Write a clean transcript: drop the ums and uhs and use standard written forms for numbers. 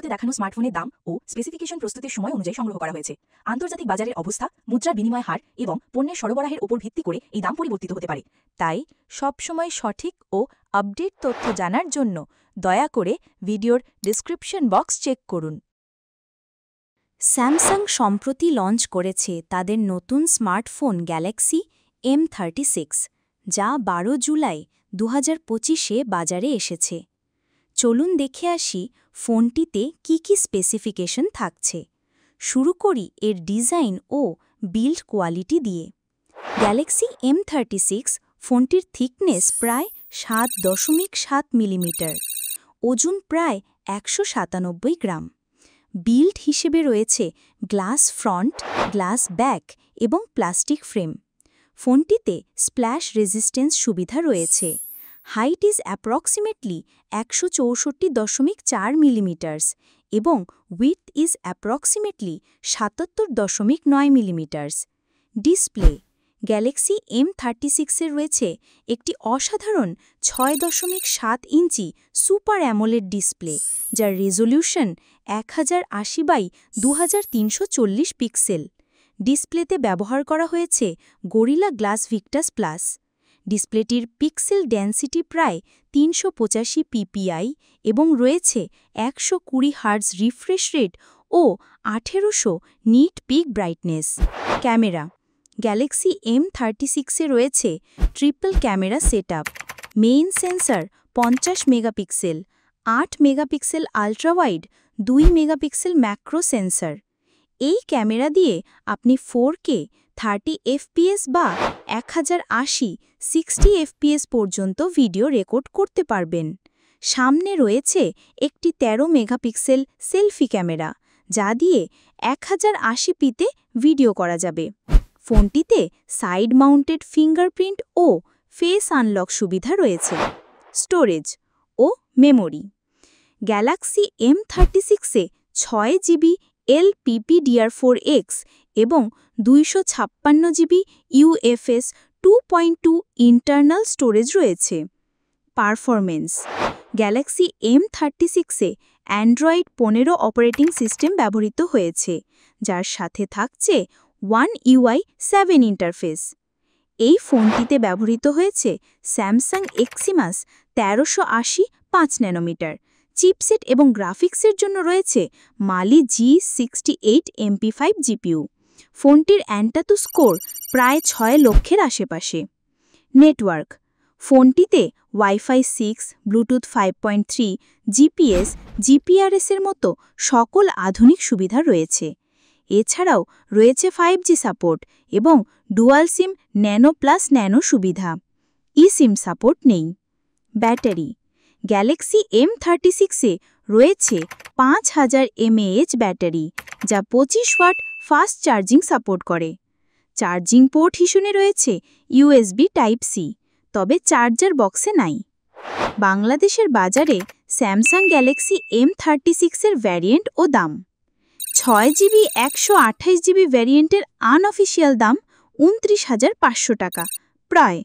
ভিডিওতে দেখানো স্মার্টফোনের দাম ও স্পেসিফিকেশন প্রস্তুতির সময় অনুযায়ী সংগ্রহ করা হয়েছে। আন্তর্জাতিক বাজারের অবস্থা, মুদ্রার বিনিময় হার এবং পণ্যের সরবরাহের উপর ভিত্তি করে এই দাম পরিবর্তিত হতে পারে। তাই সবসময় সঠিক ও আপডেট তথ্য জানার জন্য দয়া করে ভিডিওর ডেসক্রিপশন বক্স চেক করুন। স্যামসাং সম্প্রতি লঞ্চ করেছে তাদের নতুন স্মার্টফোন গ্যালাক্সি M36, যা 12 জুলাই 2025-এ বাজারে এসেছে। চলুন দেখে আসি ফোনটিতে কি কি স্পেসিফিকেশন থাকছে। শুরু করি এর ডিজাইন ও বিল্ড কোয়ালিটি দিয়ে। গ্যালাক্সি M36 ফোনটির থিকনেস প্রায় 7.7 মিলিমিটার, ওজন প্রায় 197 গ্রাম। বিল্ড হিসেবে রয়েছে গ্লাস ফ্রন্ট, গ্লাস ব্যাক এবং প্লাস্টিক ফ্রেম। ফোনটিতে স্প্ল্যাশ রেজিস্ট্যান্স সুবিধা রয়েছে। হাইট ইজ অ্যাপ্রক্সিমেটলি 164.4 মিলিমিটার্স এবং width is approximately 77.9 millimetres. Display Galaxy M36-এর রয়েছে একটি অসাধারণ 6.7 ইঞ্চি সুপার অ্যামোলেড ডিসপ্লে, যার রেজোলিউশন 1080x2340 পিক্সেল। ডিসপ্লেতে ব্যবহার করা হয়েছে গরিলা গ্লাস ভিক্টাস প্লাস। ডিসপ্লেটির পিক্সেল ডেন্সিটি প্রায় 385 ppi এবং রয়েছে 120 হার্জ রিফ্রেশ রেট ও 1800 nit peak brightness. Camera Galaxy M36-এ রয়েছে triple camera setup. Main sensor 50 megapixel, 8 megapixel ultrawide, 2 megapixel macro sensor. এই ক্যামেরা দিয়ে আপনি 4K 30 fps বা 1080-60 fps পর্যন্ত ভিডিও রেকর্ড করতে পারবেন। সামনে রয়েছে একটি 13 মেগাপিক্সেল সেলফি ক্যামেরা, যা দিয়ে 1080p-তে ভিডিও করা যাবে। ফোনটিতে সাইড মাউন্টেড ফিঙ্গারপ্রিন্ট ও ফেস আনলক সুবিধা রয়েছে। স্টোরেজ ও মেমোরি গ্যালাক্সি M36-এ 6GB LPDDR4X এবং 256GB UFS 2.2 ইন্টারনাল স্টোরেজ রয়েছে। পারফরমেন্স গ্যালাক্সি M36-এ অ্যান্ড্রয়েড 15 অপারেটিং সিস্টেম ব্যবহৃত হয়েছে, যার সাথে থাকছে One UI 7 ইন্টারফেস। এই ফোনটিতে ব্যবহৃত হয়েছে স্যামসাং এক্সিমাস 1380 5 ন্যানোমিটার চিপসেট এবং গ্রাফিক্সের জন্য রয়েছে মালি G68 MP5 জিপিইউ। ফোনটির অ্যান্টাতু স্কোর প্রায় 6 লক্ষের আশেপাশে। নেটওয়ার্ক ফোনটিতে ওয়াইফাই 6, ব্লুটুথ 5.3, জিপিএস, জিপিআরএস-এর মতো সকল আধুনিক সুবিধা রয়েছে। এছাড়াও রয়েছে 5G সাপোর্ট এবং dual SIM nano plus nano সুবিধা। সিম সাপোর্ট নেই। ব্যাটারি গ্যালাক্সি M36-এ রয়েছে 5000 mAh ব্যাটারি, যা 25 ওয়াট ফাস্ট চার্জিং সাপোর্ট করে। চার্জিং পোর্ট হিসেবে রয়েছে USB Type-C, তবে চার্জার বক্সে নাই। বাংলাদেশের বাজারে স্যামসাং গ্যালাক্সি M36-এর ভ্যারিয়েন্ট ও দাম: 6GB 128GB ভ্যারিয়েন্টের আনঅফিসিয়াল দাম 29,500 টাকা, প্রায়